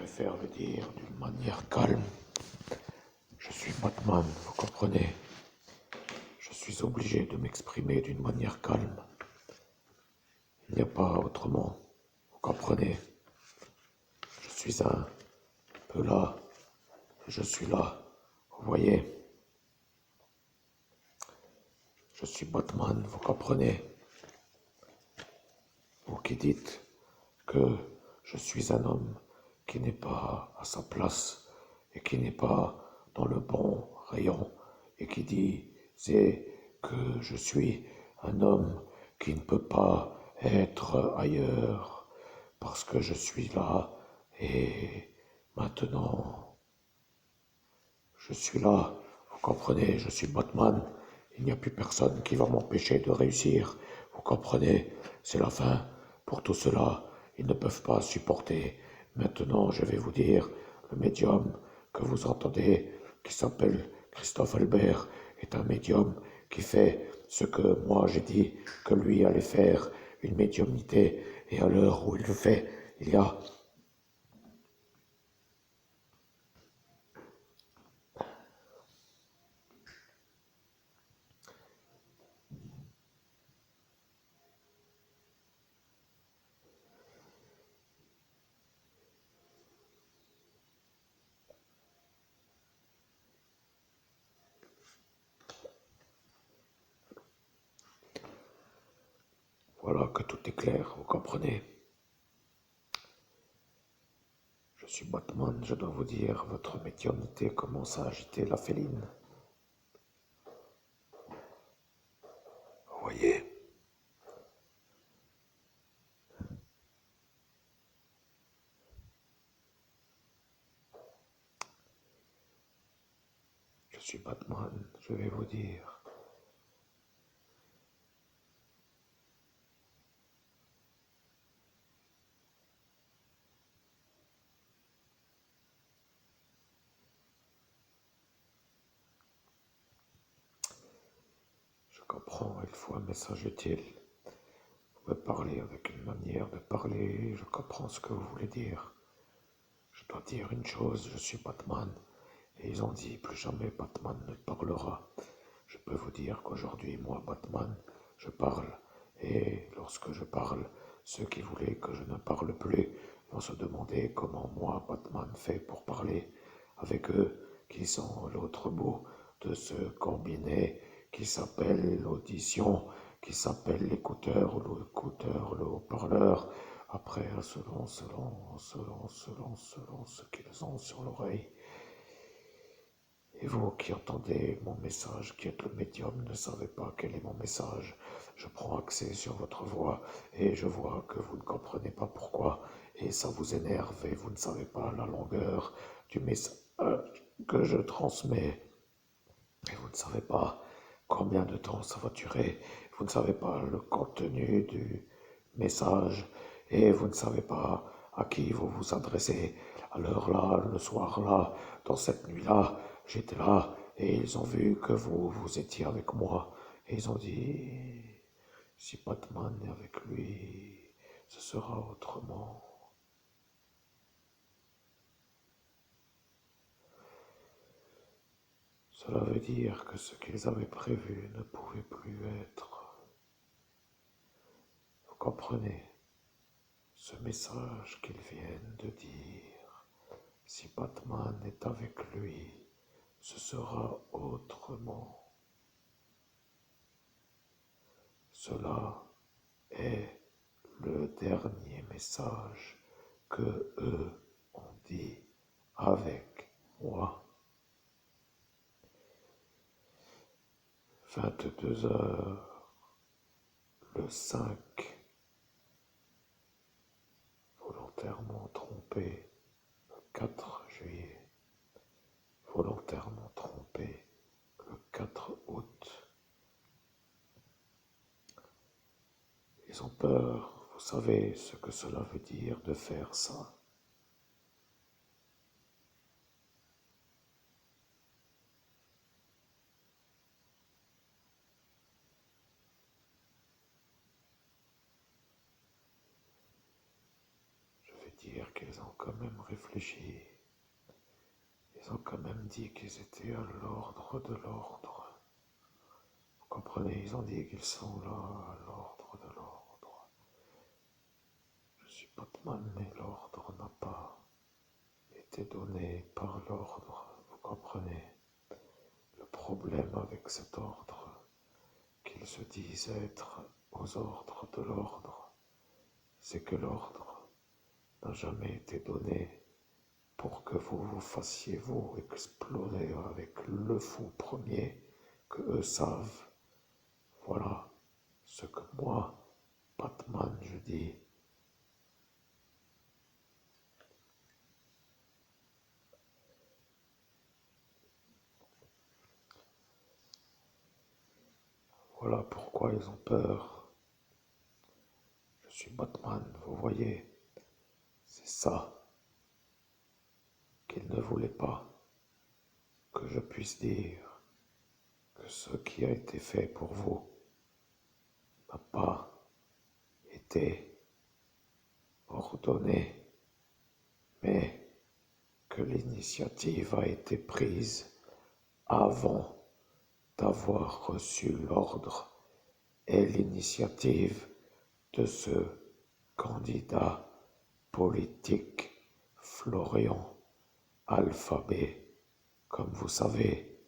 préfère le dire d'une manière calme. Je suis Batman, vous comprenez? Je suis obligé de m'exprimer d'une manière calme. Il n'y a pas autrement, vous comprenez? Je suis un peu là, je suis là, vous voyez? Je suis Batman, vous comprenez? Vous qui dites que je suis un homme qui n'est pas à sa place et qui n'est pas dans le bon rayon et qui disait que je suis un homme qui ne peut pas être ailleurs parce que je suis là et maintenant je suis là, vous comprenez, je suis Batman, il n'y a plus personne qui va m'empêcher de réussir, vous comprenez, c'est la fin pour tout cela, ils ne peuvent pas supporter. Maintenant, je vais vous dire, le médium que vous entendez, qui s'appelle Christophe Albert, est un médium qui fait ce que moi j'ai dit que lui allait faire, une médiumnité, et à l'heure où il le fait, il y a voilà que tout est clair, vous comprenez. Je suis Batman, je dois vous dire, votre médiumnité commence à agiter la féline. Vous voyez, je suis Batman, je vais vous dire. Je comprends, il faut un message utile. Vous me parlez avec une manière de parler, je comprends ce que vous voulez dire. Je dois dire une chose, je suis Batman. Et ils ont dit, plus jamais Batman ne parlera. Je peux vous dire qu'aujourd'hui, moi, Batman, je parle. Et lorsque je parle, ceux qui voulaient que je ne parle plus vont se demander comment moi, Batman, fait pour parler avec eux, qui sont l'autre bout de ce combiné qui s'appelle l'audition, qui s'appelle l'écouteur, le haut-parleur. Après, selon ce qu'ils ont sur l'oreille. Et vous qui entendez mon message, qui êtes le médium, ne savez pas quel est mon message. Je prends accès sur votre voix et je vois que vous ne comprenez pas pourquoi. Et ça vous énerve et vous ne savez pas la longueur du message que je transmets. Et vous ne savez pas combien de temps ça va durer. Vous ne savez pas le contenu du message. Et vous ne savez pas à qui vous vous adressez. À l'heure là, le soir là, dans cette nuit-là, j'étais là et ils ont vu que vous étiez avec moi. Et ils ont dit, si Batman est avec lui, ce sera autrement. Cela veut dire que ce qu'ils avaient prévu ne pouvait plus être. Vous comprenez ce message qu'ils viennent de dire. Si Batman est avec lui, ce sera autrement. Cela est le dernier message que eux ont dit avec moi. 22 heures, le 5, volontairement trompé, le 4 juillet, volontairement trompé, le 4 août. Ils ont peur, vous savez ce que cela veut dire de faire ça. Je vais dire qu'ils ont quand même réfléchi. Ils ont quand même dit qu'ils étaient à l'ordre de l'ordre. Vous comprenez, ils ont dit qu'ils sont là à l'ordre de l'ordre. Je suis Batman, mais l'ordre n'a pas été donné par l'ordre. Vous comprenez le problème avec cet ordre, qu'ils se disent être aux ordres de l'ordre, c'est que l'ordre n'a jamais été donné pour que vous vous fassiez vous exploser avec le fou premier que eux savent. Voilà ce que moi, Batman, je dis. Voilà pourquoi ils ont peur. Je suis Batman, vous voyez. C'est ça qu'ils ne voulaient pas que je puisse dire que ce qui a été fait pour vous n'a pas été ordonné, mais que l'initiative a été prise avant d'avoir reçu l'ordre et l'initiative de ce candidat politique Florian Alphabet. Comme vous savez,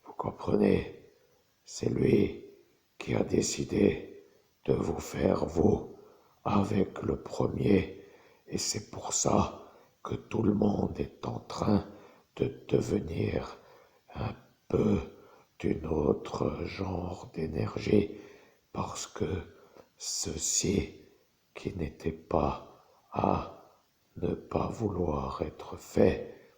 vous comprenez, c'est lui qui a décidé de vous faire vous avec le premier, et c'est pour ça que tout le monde est en train de devenir un peu d'un autre genre d'énergie, parce que ceci qui n'était pas à ne pas vouloir être fait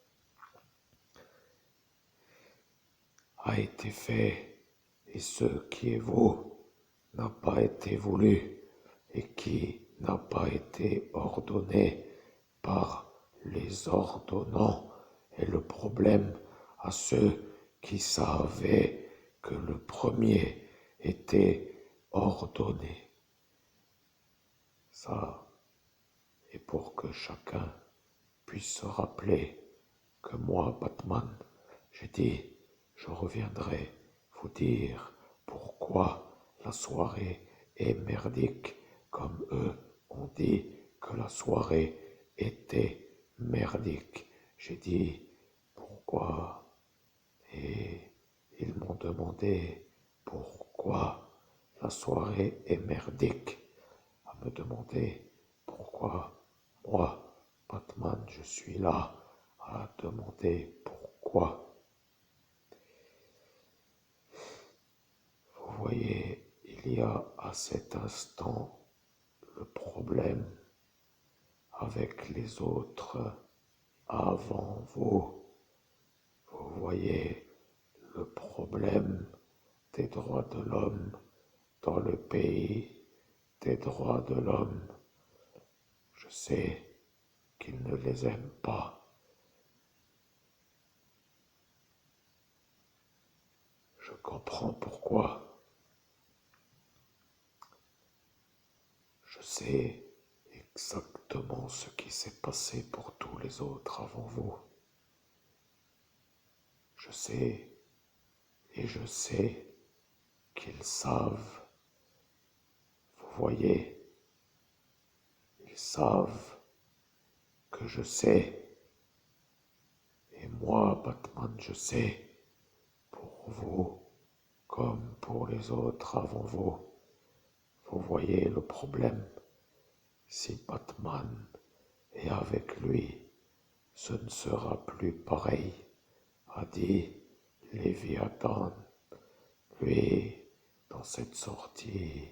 a été fait, et ce qui est vous n'a pas été voulu et qui n'a pas été ordonné par les ordonnants, et le problème à ceux qui savaient que le premier était ordonné. Ça, et pour que chacun puisse se rappeler que moi, Batman, j'ai dit, je reviendrai vous dire pourquoi la soirée est merdique, comme eux ont dit que la soirée était merdique. J'ai dit pourquoi, et ils m'ont demandé pourquoi la soirée est merdique, à me demander pourquoi moi, Batman, je suis là à demander pourquoi. Vous voyez, il y a à cet instant le problème avec les autres avant vous. Vous voyez le problème des droits de l'homme dans le pays des droits de l'homme. Je sais qu'ils ne les aiment pas. Je comprends pourquoi. Je sais exactement ce qui s'est passé pour tous les autres avant vous. Je sais, et je sais qu'ils savent. Vous voyez, ils savent que je sais. Et moi, Batman, je sais, pour vous, comme pour les autres avant vous. Vous voyez le problème. Si Batman est avec lui, ce ne sera plus pareil, a dit Léviathan. Lui, dans cette sortie,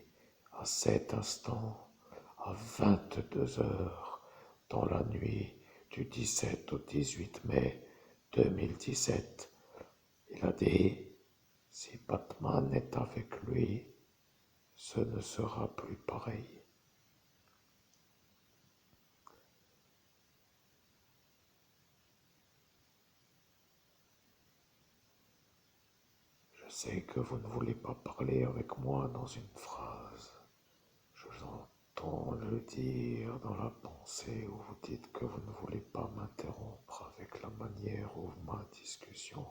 à cet instant, à 22 heures, dans la nuit du 17 au 18 mai 2017, il a dit, si Batman est avec lui, ce ne sera plus pareil. Je sais que vous ne voulez pas parler avec moi dans une phrase. Je vous j'entends le dire dans la pensée où vous dites que vous ne voulez pas m'interrompre avec la manière où ma discussion,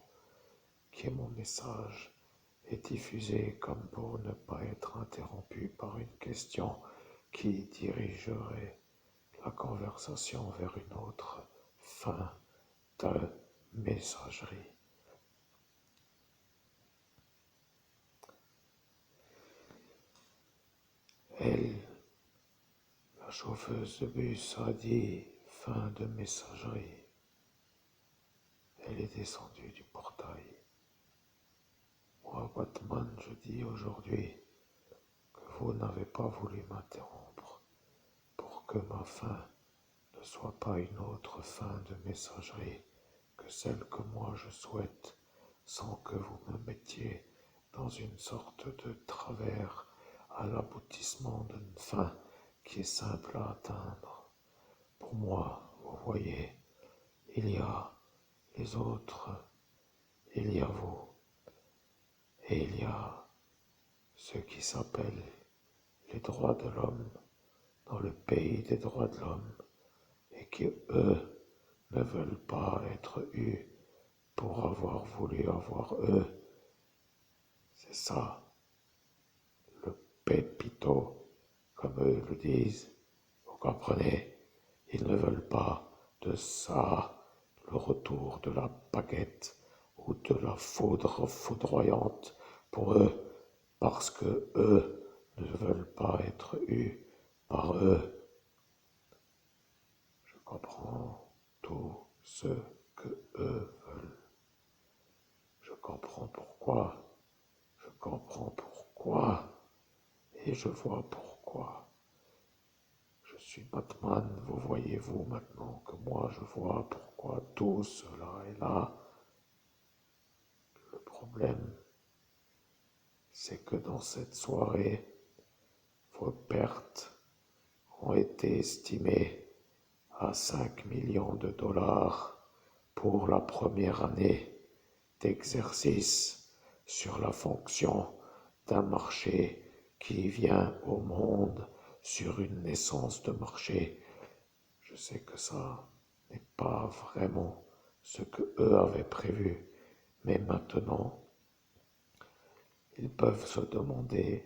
qui est mon message, est diffusée comme pour ne pas être interrompu par une question qui dirigerait la conversation vers une autre fin de messagerie. Elle, la chauffeuse de bus, a dit fin de messagerie. Elle est descendue du portail. Moi, Batman, je dis aujourd'hui que vous n'avez pas voulu m'interrompre pour que ma fin ne soit pas une autre fin de messagerie que celle que moi je souhaite, sans que vous me mettiez dans une sorte de travers à l'aboutissement d'une fin qui est simple à atteindre. Pour moi, vous voyez, il y a les autres, il y a vous, et il y a ce qui s'appelle les droits de l'homme dans le pays des droits de l'homme, et qui, eux, ne veulent pas être eus pour avoir voulu avoir eux. C'est ça, le pépito, comme eux le disent. Vous comprenez? Ils ne veulent pas de ça, le retour de la baguette ou de la foudre foudroyante pour eux, parce que eux ne veulent pas être eus par eux. Je comprends tout ce que eux veulent. Je comprends pourquoi. Je comprends pourquoi. Et je vois pourquoi. Je suis Batman, vous voyez-vous maintenant que moi je vois pourquoi tout cela est là. Le problème, c'est que dans cette soirée, vos pertes ont été estimées à 5 millions de dollars pour la première année d'exercice sur la fonction d'un marché qui vient au monde sur une naissance de marché. Je sais que ça n'est pas vraiment ce que eux avaient prévu, mais maintenant, ils peuvent se demander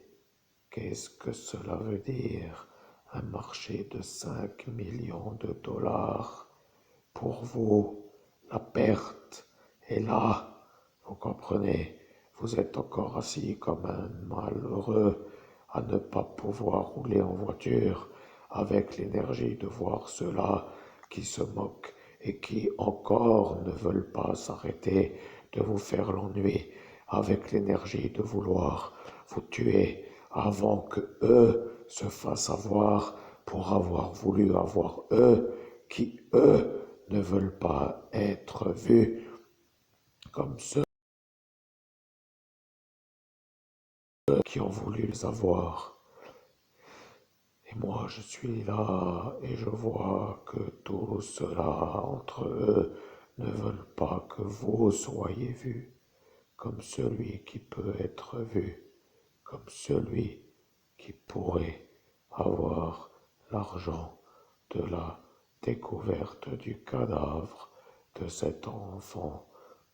qu'est-ce que cela veut dire, un marché de 5 millions de dollars. Pour vous, la perte est là, vous comprenez, vous êtes encore assis comme un malheureux à ne pas pouvoir rouler en voiture avec l'énergie de voir ceux-là qui se moquent et qui encore ne veulent pas s'arrêter de vous faire l'ennui avec l'énergie de vouloir vous tuer avant que eux se fassent avoir pour avoir voulu avoir eux qui, eux, ne veulent pas être vus comme ceux qui ont voulu les avoir. Et moi, je suis là et je vois que tout cela entre eux ne veulent pas que vous soyez vus comme celui qui peut être vu, comme celui qui pourrait avoir l'argent de la découverte du cadavre de cet enfant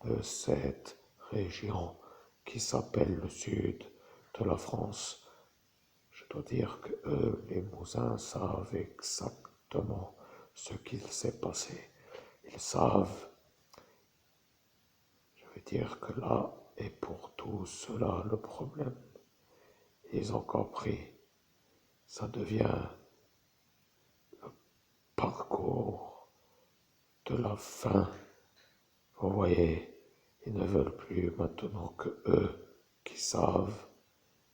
de cette région qui s'appelle le sud de la France. Je dois dire que eux, les Mousins, savent exactement ce qu'il s'est passé. Ils savent, je veux dire que là est pour tout cela le problème. Ils ont compris. Ça devient le parcours de la fin. Vous voyez, ils ne veulent plus maintenant que eux qui savent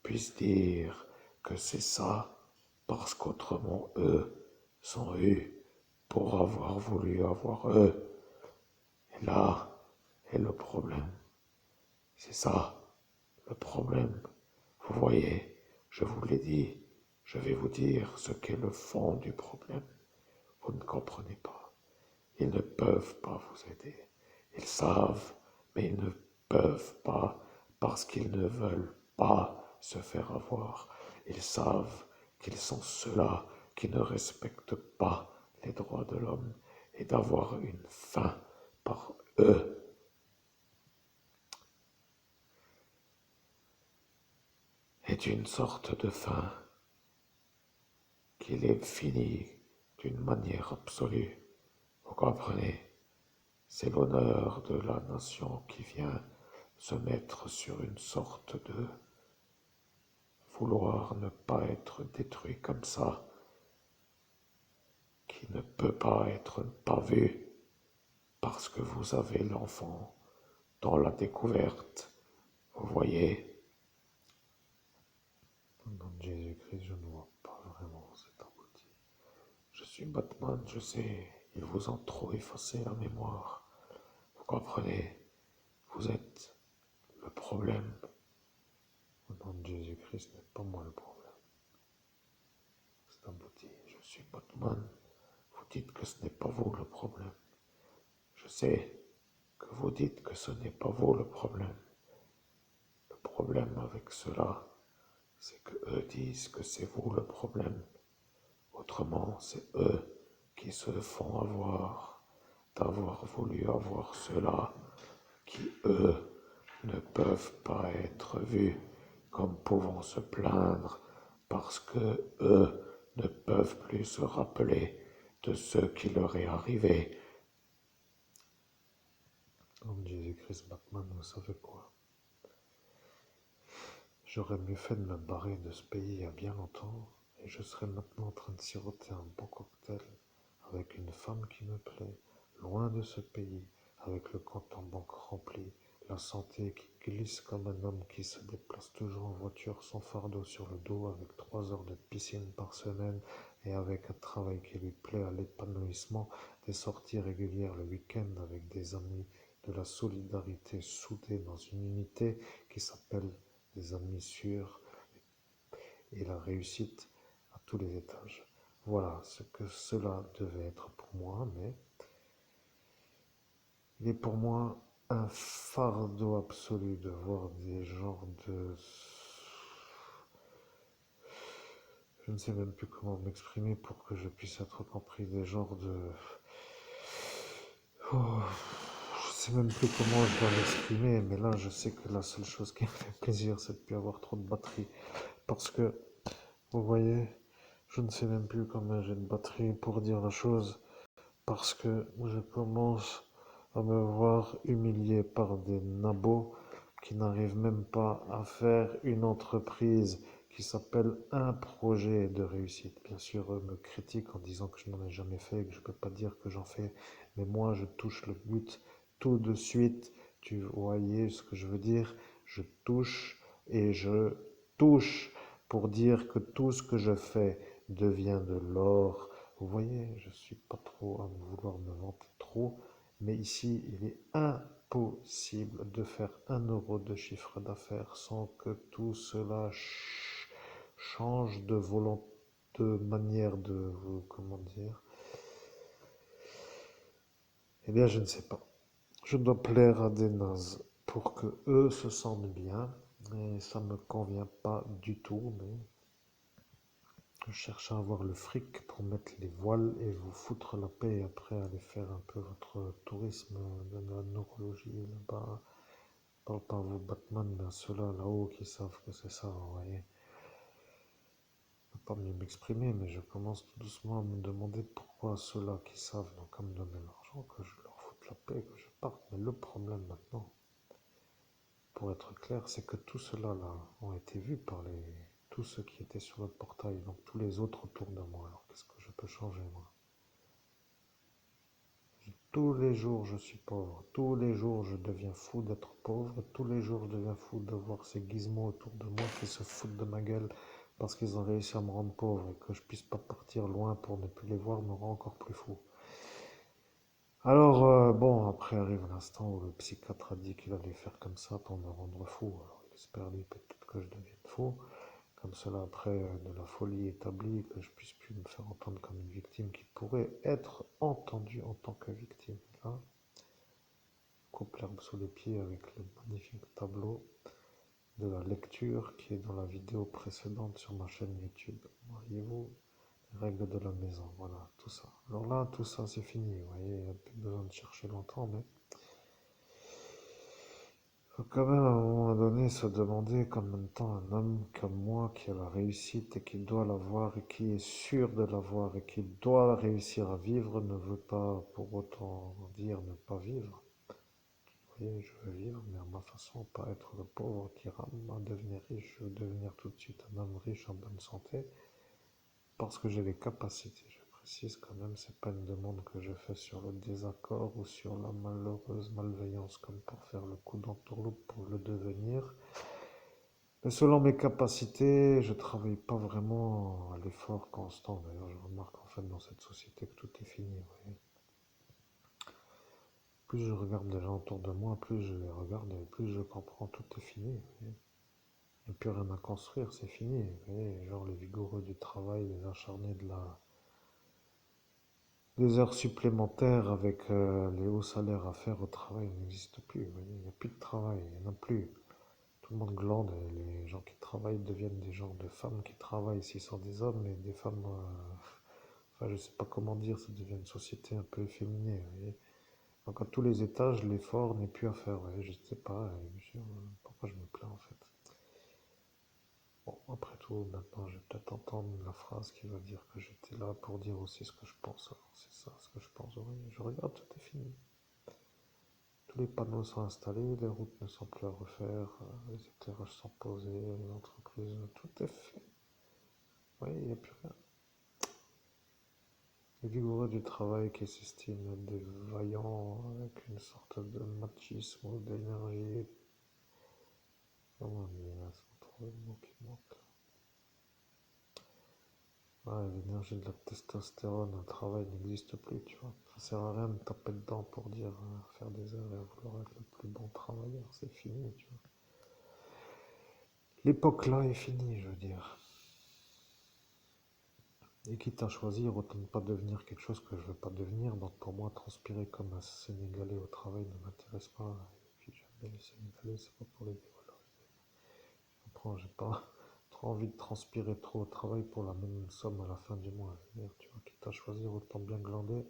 puissent dire que c'est ça, parce qu'autrement eux sont eus pour avoir voulu avoir eux. Et là est le problème. C'est ça, le problème. Vous voyez, je vous l'ai dit, je vais vous dire ce qu'est le fond du problème. Vous ne comprenez pas. Ils ne peuvent pas vous aider. Ils savent, mais ils ne peuvent pas parce qu'ils ne veulent pas se faire avoir. Ils savent qu'ils sont ceux-là qui ne respectent pas les droits de l'homme et d'avoir une fin par eux est une sorte de fin qu'il est fini d'une manière absolue. Vous comprenez? C'est l'honneur de la nation qui vient se mettre sur une sorte de vouloir ne pas être détruit comme ça, qui ne peut pas être pas vu parce que vous avez l'enfant dans la découverte. Vous voyez? Au nom de Jésus-Christ, je ne vois pas vraiment cet abouti. Je suis Batman, je sais, ils vous ont trop effacé la mémoire. Vous comprenez? Vous êtes le problème. Au nom de Jésus-Christ, ce n'est pas moi le problème. C'est abouti. Je suis Batman. Vous dites que ce n'est pas vous le problème. Je sais que vous dites que ce n'est pas vous le problème. Le problème avec cela, c'est que eux disent que c'est vous le problème. Autrement, c'est eux qui se font avoir d'avoir voulu avoir cela qui, eux, ne peuvent pas être vus comme pouvant se plaindre parce que eux ne peuvent plus se rappeler de ce qui leur est arrivé. Au nom de Jésus-Christ, Batman, vous savez quoi? J'aurais mieux fait de me barrer de ce pays il y a bien longtemps, et je serais maintenant en train de siroter un bon cocktail avec une femme qui me plaît, loin de ce pays, avec le compte en banque rempli, la santé qui glisse comme un homme qui se déplace toujours en voiture sans fardeau sur le dos, avec 3 heures de piscine par semaine et avec un travail qui lui plaît à l'épanouissement, des sorties régulières le week-end avec des amis, de la solidarité soudée dans une unité qui s'appelle des amis sûrs et la réussite à tous les étages. Voilà ce que cela devait être pour moi, mais il est pour moi un fardeau absolu de voir des genres de... Je ne sais même plus comment m'exprimer pour que je puisse être compris, des genres de... Oh, je sais même plus comment je dois m'exprimer, mais là je sais que la seule chose qui me fait plaisir c'est de ne plus avoir trop de batterie. Parce que, vous voyez, je ne sais même plus combien j'ai de batterie pour dire la chose, parce que je commence à me voir humilié par des nabos qui n'arrivent même pas à faire une entreprise qui s'appelle un projet de réussite. Bien sûr, eux me critiquent en disant que je n'en ai jamais fait, que je ne peux pas dire que j'en fais, mais moi je touche le but tout de suite. Tu voyais ce que je veux dire? Je touche et je touche pour dire que tout ce que je fais devient de l'or. Vous voyez, je ne suis pas trop à vouloir me vanter trop, mais ici, il est impossible de faire 1 euro de chiffre d'affaires sans que tout cela change de volonté, de manière de, comment dire, eh bien, je ne sais pas. Je dois plaire à des nazes pour que eux se sentent bien, et ça me convient pas du tout, mais je cherche à avoir le fric pour mettre les voiles et vous foutre la paix et après aller faire un peu votre tourisme de la neurologie là-bas. Je parle pas à vous Batman, mais à ceux-là là-haut qui savent que c'est ça, vous voyez. Je ne peux pas mieux m'exprimer, mais je commence tout doucement à me demander pourquoi ceux-là qui savent n'ont qu'à me donner l'argent, que je leur foute la paix, que je parte. Mais le problème maintenant, pour être clair, c'est que tous ceux-là là, ont été vus par tous ceux qui étaient sur le portail, donc tous les autres autour de moi. Alors qu'est-ce que je peux changer, moi? Tous les jours, je suis pauvre. Tous les jours, je deviens fou d'être pauvre. Tous les jours, je deviens fou de voir ces gizmos autour de moi qui se foutent de ma gueule parce qu'ils ont réussi à me rendre pauvre et que je puisse pas partir loin pour ne plus les voir me rend encore plus fou. Alors, bon, après arrive l'instant où le psychiatre a dit qu'il allait faire comme ça pour me rendre fou. Alors, il espère lui peut-être que je devienne fou. Comme cela, après de la folie établie, que je puisse plus me faire entendre comme une victime qui pourrait être entendue en tant que victime. Là, coupe l'herbe sous les pieds avec le magnifique tableau de la lecture qui est dans la vidéo précédente sur ma chaîne YouTube. Voyez-vous, les règles de la maison, voilà, tout ça. Alors là, tout ça, c'est fini, vous voyez, il n'y a plus besoin de chercher longtemps, mais il faut quand même à un moment donné se demander combien de temps un homme comme moi qui a la réussite et qui doit l'avoir et qui est sûr de l'avoir et qui doit réussir à vivre ne veut pas pour autant dire ne pas vivre. Vous voyez, je veux vivre, mais à ma façon, pas être le pauvre qui rame à devenir riche. Je veux devenir tout de suite un homme riche en bonne santé parce que j'ai les capacités. Je précise quand même, c'est pas une demande que je fais sur le désaccord ou sur la malheureuse malveillance comme pour faire le coup d'entourloupe pour le devenir. Mais selon mes capacités, je travaille pas vraiment à l'effort constant. D'ailleurs, je remarque en fait dans cette société que tout est fini. Vous voyez. Plus je regarde les gens autour de moi, plus je les regarde et plus je comprends, tout est fini. Vous voyez. Il n'y a plus rien à construire, c'est fini. Vous voyez, genre les vigoureux du travail, les acharnés des heures supplémentaires avec les hauts salaires à faire au travail n'existent plus. Vous voyez. Il n'y a plus de travail, il n'y en a plus. Tout le monde glande et les gens qui travaillent deviennent des genres de femmes qui travaillent. S'ils sont des hommes, et des femmes, enfin je sais pas comment dire, ça devient une société un peu efféminée. Vous voyez. Donc à tous les étages, l'effort n'est plus à faire. Vous voyez. Je sais pas pourquoi je me plains en fait. Bon, après tout, maintenant, je vais peut-être entendre la phrase qui va dire que j'étais là pour dire aussi ce que je pense. Alors, c'est ça, ce que je pense. Oui, je regarde, tout est fini. Tous les panneaux sont installés, les routes ne sont plus à refaire, les éclairages sont posés, les entreprises, tout est fait. Oui, il n'y a plus rien. Les vigoureux du travail qui s'estiment être des vaillants avec une sorte de machisme ou d'énergie. Comment dire, c'est trop le mot qui manque. Ouais, l'énergie de la testostérone au travail n'existe plus, tu vois. Ça sert à rien de taper dedans pour dire faire des heures et vouloir être le plus bon travailleur, c'est fini, tu vois. L'époque là est finie, je veux dire. Et quitte à choisir, autant ne pas devenir quelque chose que je veux pas devenir. Donc pour moi, transpirer comme un Sénégalais au travail ne m'intéresse pas. Et puis j'aime bien les Sénégalais, c'est pas pour les dévaloriser. Je comprends, j'ai pas trop envie de transpirer trop au travail pour la même somme à la fin du mois. Je veux dire, tu vois, quitte à choisir, autant bien glander.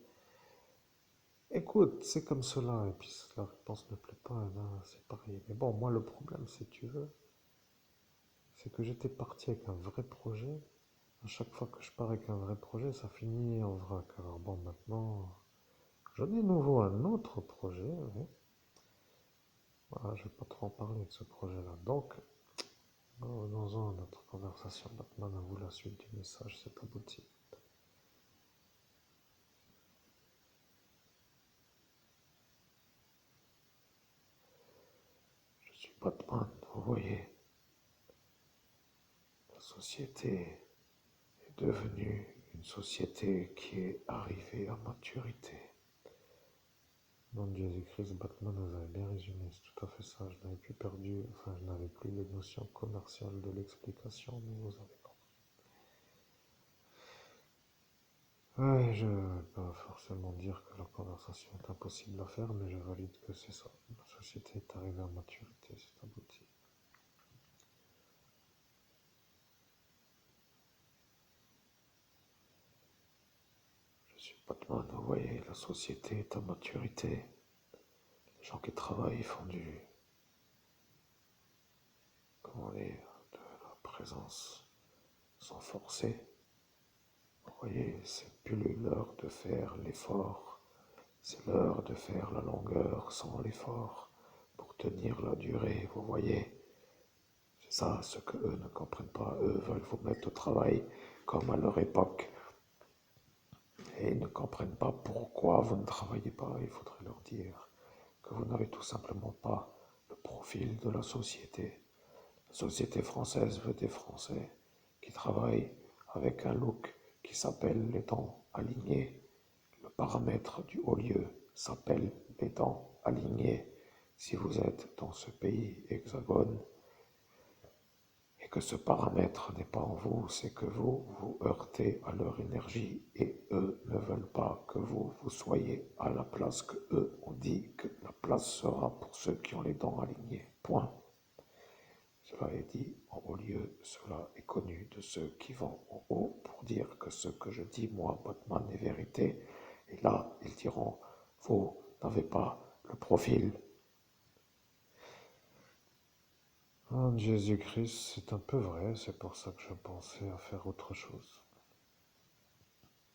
Écoute, c'est comme cela, et puis si la réponse ne plaît pas, eh ben, c'est pareil. Mais bon, moi le problème, si tu veux, c'est que j'étais parti avec un vrai projet. À chaque fois que je pars avec un vrai projet, ça finit en vrac. Alors bon, maintenant, j'en ai de nouveau un autre projet, oui. Voilà, je ne vais pas trop en parler de ce projet-là. Donc, revenons-en à notre conversation. Batman avoue la suite du message, c'est abouti. Je suis Batman, vous voyez. La société est devenue une société qui est arrivée à maturité. Mon Dieu, Jésus-Christ, Batman nous avait bien résumé, c'est tout à fait ça. Je n'avais plus perdu, enfin, je n'avais plus les notions commerciales de l'explication, mais vous avez compris. Ouais, je ne vais pas forcément dire que la conversation est impossible à faire, mais je valide que c'est ça. La société est arrivée à maturité, c'est abouti. Je suis Batman, vous voyez, la société est à maturité. Les gens qui travaillent font comment dire, de la présence sans forcer. Vous voyez, c'est plus l'heure de faire l'effort, c'est l'heure de faire la longueur sans l'effort pour tenir la durée, vous voyez. C'est ça ce que eux ne comprennent pas. Eux veulent vous mettre au travail comme à leur époque. Et ils ne comprennent pas pourquoi vous ne travaillez pas. Il faudrait leur dire que vous n'avez tout simplement pas le profil de la société. La société française veut des Français qui travaillent avec un look qui s'appelle les dents alignées. Le paramètre du haut lieu s'appelle les dents alignées. Si vous êtes dans ce pays hexagone et que ce paramètre n'est pas en vous, c'est que vous vous heurtez à leur énergie et eux ne veulent pas que vous soyez à la place que eux ont dit que la place sera pour ceux qui ont les dents alignées. Point. C'est cela est dit en haut lieu, cela est connu de ceux qui vont en haut pour dire que ce que je dis, moi, Batman, est vérité. Et là, ils diront, vous n'avez pas le profil. Ah, Jésus-Christ, c'est un peu vrai, c'est pour ça que je pensais à faire autre chose.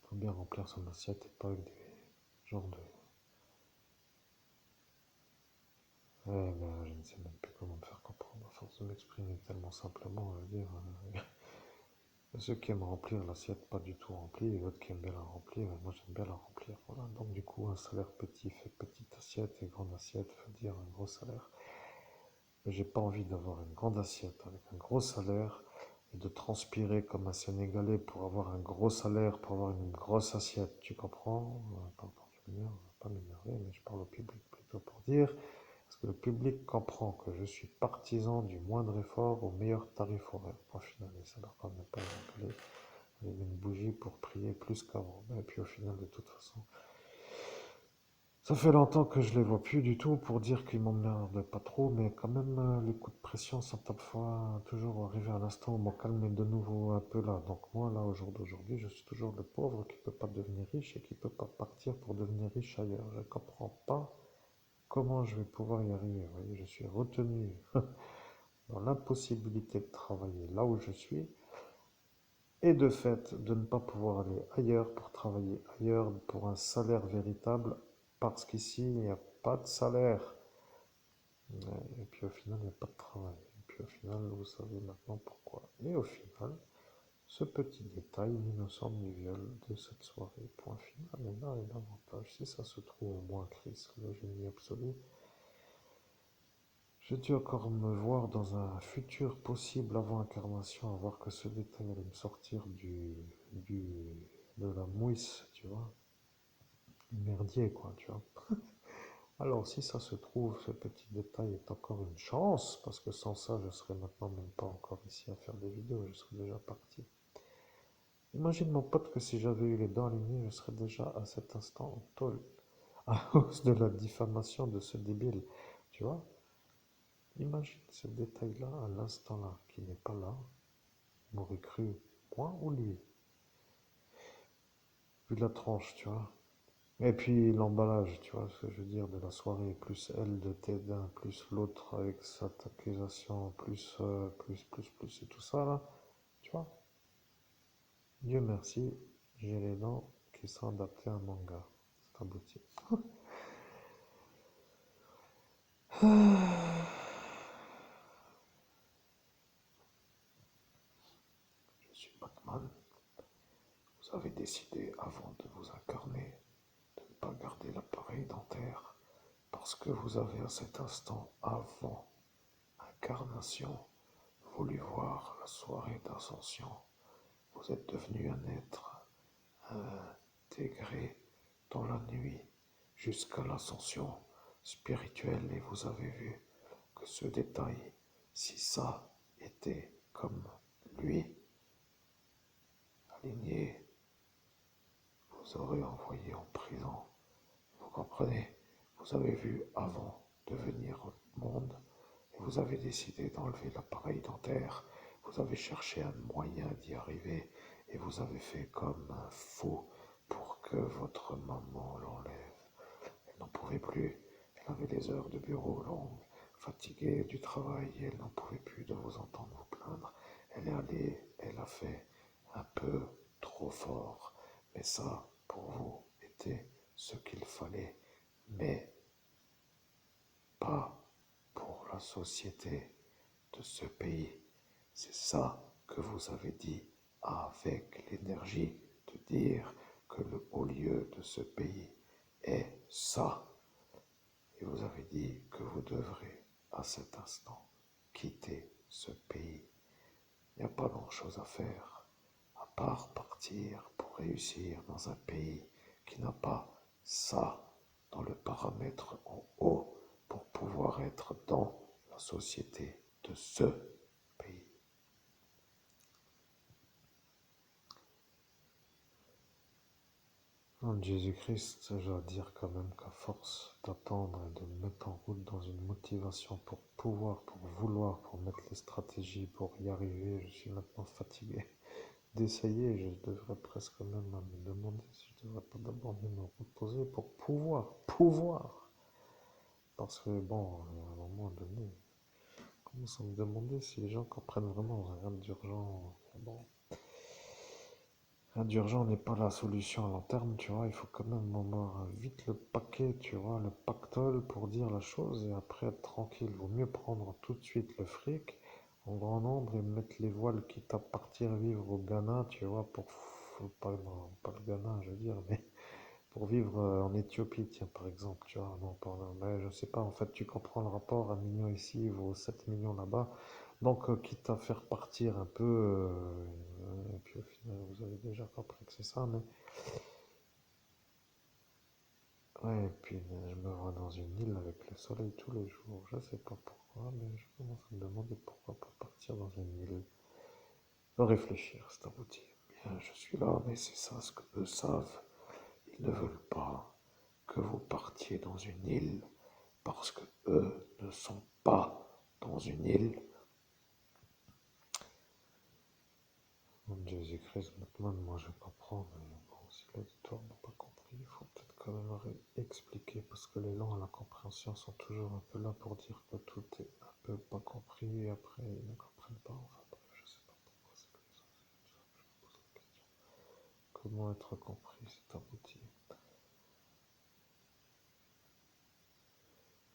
Faut bien remplir son assiette et pas avec des genres de... je ne sais même plus comment me faire comprendre. À force de m'exprimer tellement simplement, je veux dire, ceux qui aiment remplir l'assiette pas du tout remplie, et d'autres qui aiment bien la remplir, et moi j'aime bien la remplir. Voilà. Donc du coup, un salaire petit fait petite assiette, et grande assiette veut dire un gros salaire. Mais j'ai pas envie d'avoir une grande assiette avec un gros salaire et de transpirer comme un Sénégalais pour avoir un gros salaire, pour avoir une grosse assiette. Tu comprends? Pardon, je m'énerve, pas m'énerver, mais je parle au public plutôt pour dire. Parce que le public comprend que je suis partisan du moindre effort au meilleur tarif horaire. Au final, et ça leur permet pas d'appeler une bougie pour prier plus qu'avant. Et puis au final, de toute façon, ça fait longtemps que je les vois plus du tout pour dire qu'ils m'emmerdent pas trop, mais quand même, les coups de pression sont parfois toujours arrivés à l'instant où m'ont calmé de nouveau un peu là. Donc moi, là, au jour d'aujourd'hui, je suis toujours le pauvre qui peut pas devenir riche et qui peut pas partir pour devenir riche ailleurs. Je comprends pas comment je vais pouvoir y arriver. Vous voyez, je suis retenu dans l'impossibilité de travailler là où je suis et de fait de ne pas pouvoir aller ailleurs pour travailler ailleurs pour un salaire véritable parce qu'ici il n'y a pas de salaire. Et puis au final il n'y a pas de travail. Et puis au final vous savez maintenant pourquoi. Et au final, ce petit détail innocent du viol de cette soirée, point final, et là est l'avantage. Si ça se trouve, moi, Chris, le génie absolu, j'ai dû encore me voir dans un futur possible avant incarnation, à voir que ce détail allait me sortir du, de la mouisse, tu vois, du merdier, quoi, tu vois. Alors, si ça se trouve, ce petit détail est encore une chance, parce que sans ça, je serais maintenant même pas encore ici à faire des vidéos, je serais déjà parti. Imagine, mon pote, que si j'avais eu les dents alignées, je serais déjà à cet instant en tôle, à cause de la diffamation de ce débile, tu vois. Imagine ce détail-là à l'instant-là, qui n'est pas là, m'aurait cru, moi ou lui, vu la tranche, tu vois. Et puis l'emballage, tu vois ce que je veux dire, de la soirée, plus elle de Tédin, plus l'autre avec cette accusation, plus, et tout ça là, tu vois. Dieu merci, j'ai les dents qui sont adaptées à un manga. C'est abouti. Je suis Batman. Vous avez décidé, avant de vous incarner, de ne pas garder l'appareil dentaire parce que vous avez à cet instant, avant incarnation, voulu voir la soirée d'ascension. Vous êtes devenu un être intégré dans la nuit jusqu'à l'ascension spirituelle et vous avez vu que ce détail, si ça était comme lui, aligné, vous aurez envoyé en prison. Vous comprenez? Vous avez vu avant de venir au monde et vous avez décidé d'enlever l'appareil dentaire. Vous avez cherché un moyen d'y arriver et vous avez fait comme un fou pour que votre maman l'enlève. Elle n'en pouvait plus. Elle avait des heures de bureau longues, fatiguée du travail et elle n'en pouvait plus de vous entendre vous plaindre. Elle est allée, elle a fait un peu trop fort. Mais ça, pour vous, était ce qu'il fallait. Mais pas pour la société de ce pays. C'est ça que vous avez dit avec l'énergie de dire que le haut lieu de ce pays est ça. Et vous avez dit que vous devrez à cet instant quitter ce pays. Il n'y a pas grand-chose à faire, à part partir pour réussir dans un pays qui n'a pas ça dans le paramètre en haut pour pouvoir être dans la société de ce pays. En Jésus-Christ, je dois dire quand même qu'à force d'attendre et de me mettre en route dans une motivation pour pouvoir, pour vouloir, pour mettre les stratégies, pour y arriver, je suis maintenant fatigué d'essayer. Je devrais presque même me demander si je devrais pas d'abord me reposer pour pouvoir. Parce que bon, à un moment donné, je commence à me demander si les gens comprennent vraiment rien d'urgent. Bon, rien d'urgent n'est pas la solution à long terme, tu vois. Il faut quand même avoir vite le paquet, tu vois, le pactole pour dire la chose et après être tranquille. Vaut mieux prendre tout de suite le fric en grand nombre et mettre les voiles quitte à partir vivre au Ghana, tu vois, pas, non, pas le Ghana, je veux dire, mais pour vivre en Éthiopie, tiens, par exemple, tu vois, non, pas, mais je sais pas, en fait, tu comprends le rapport, 1 million ici vaut 7 millions là-bas, donc quitte à faire partir un peu, et puis au final, vous avez déjà compris que c'est ça, mais, ouais, et puis je me vois dans une île avec le soleil tous les jours, je sais pas pourquoi, mais je commence à me demander pourquoi pas partir dans une île, de réfléchir, c'est à vous dire. Bien, je suis là, mais c'est ça ce que eux savent, ils ne veulent pas que vous partiez dans une île parce que eux ne sont pas dans une île. Jésus-Christ, Batman, moi je comprends, mais bon, si l'auditoire n'a pas compris, il faut peut-être quand même expliquer parce que les lents à la compréhension sont toujours un peu là pour dire que tout est un peu pas compris et après ils ne comprennent pas. Enfin bref, je sais pas pourquoi c'est comme ça. Je me pose la question. Comment être compris, c'est abouti.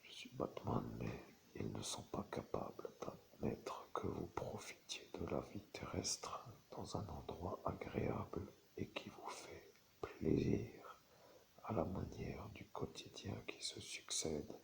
Je suis Batman, mais ils ne sont pas capables d'admettre que vous profitiez de la vie terrestre dans un endroit agréable et qui vous fait plaisir, à la manière du quotidien qui se succède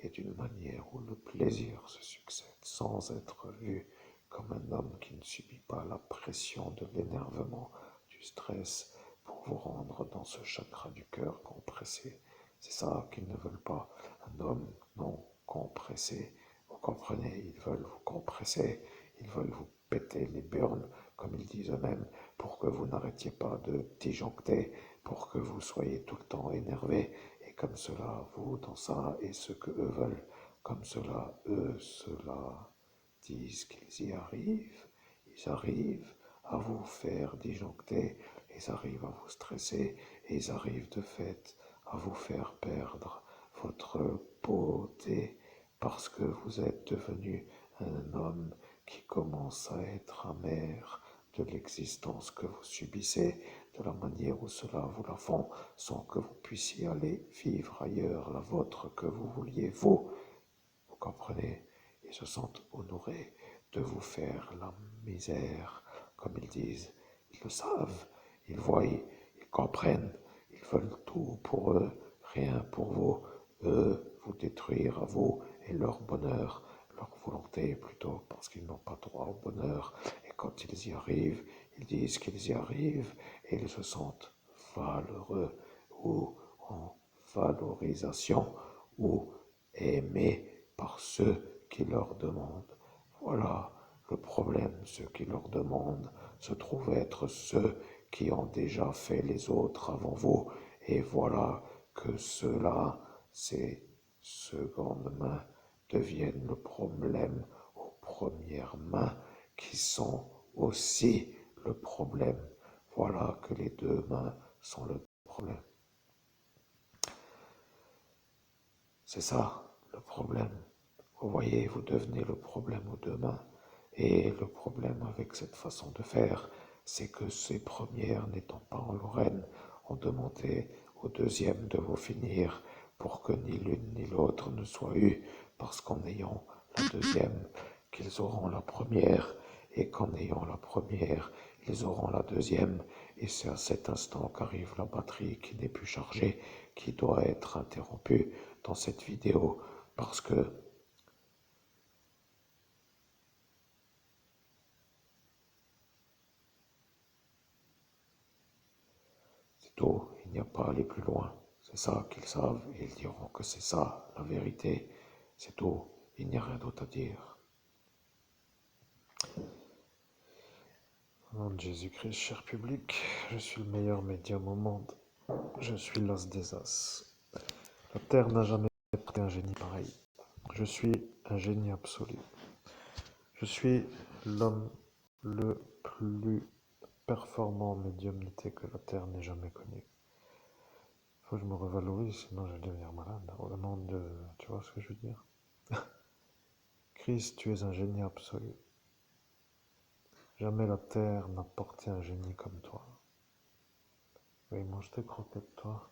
et d'une manière où le plaisir se succède sans être vu comme un homme qui ne subit pas la pression de l'énervement, du stress pour vous rendre dans ce chakra du cœur compressé. C'est ça qu'ils ne veulent pas. Un homme non compressé. Vous comprenez, ils veulent vous compresser, ils veulent vous péter les burnes, comme ils disent eux-mêmes, pour que vous n'arrêtiez pas de disjoncter, pour que vous soyez tout le temps énervé, et comme cela, vous, dans ça, et ce que eux veulent, comme cela, eux, cela, disent qu'ils y arrivent, ils arrivent à vous faire disjoncter, ils arrivent à vous stresser, et ils arrivent de fait à vous faire perdre votre beauté parce que vous êtes devenu un homme qui commence à être amer de l'existence que vous subissez, de la manière où cela vous la font, sans que vous puissiez aller vivre ailleurs la vôtre que vous vouliez, vous. Vous comprenez? Ils se sentent honorés de vous faire la misère, comme ils disent. Ils le savent, ils voient, ils comprennent, ils veulent tout pour eux, rien pour vous. Eux, vous détruire à vous et leur bonheur, leur volonté plutôt, parce qu'ils n'ont pas droit au bonheur. Et quand ils y arrivent, ils disent qu'ils y arrivent et ils se sentent valeureux ou en valorisation ou aimés par ceux qui leur demandent. Voilà le problème, ceux qui leur demandent se trouvent être ceux qui ont déjà fait les autres avant vous, et voilà que ceux-là, ces secondes mains, deviennent le problème aux premières mains, qui sont aussi le problème. Voilà que les deux mains sont le problème. C'est ça le problème. Vous voyez, vous devenez le problème aux deux mains. Et le problème avec cette façon de faire, c'est que ces premières n'étant pas en Lorraine, ont demandé aux deuxièmes de vous finir pour que ni l'une ni l'autre ne soit eue, parce qu'en ayant la deuxième, qu'ils auront la première, et qu'en ayant la première, ils auront la deuxième, et c'est à cet instant qu'arrive la batterie qui n'est plus chargée, qui doit être interrompue dans cette vidéo, parce que c'est tout, il n'y a pas à aller plus loin. C'est ça qu'ils savent, et ils diront que c'est ça, la vérité. C'est tout, il n'y a rien d'autre à dire. Au nom de Jésus-Christ, cher public, je suis le meilleur médium au monde. Je suis l'as des as. La Terre n'a jamais porté un génie pareil. Je suis un génie absolu. Je suis l'homme le plus performant en médiumnité que la Terre n'ait jamais connu. Faut que je me revalorise, sinon je vais devenir malade. Au nom de... Tu vois ce que je veux dire? Chris, tu es un génie absolu. Jamais la Terre n'a porté un génie comme toi. Oui, mange tes croquettes, toi.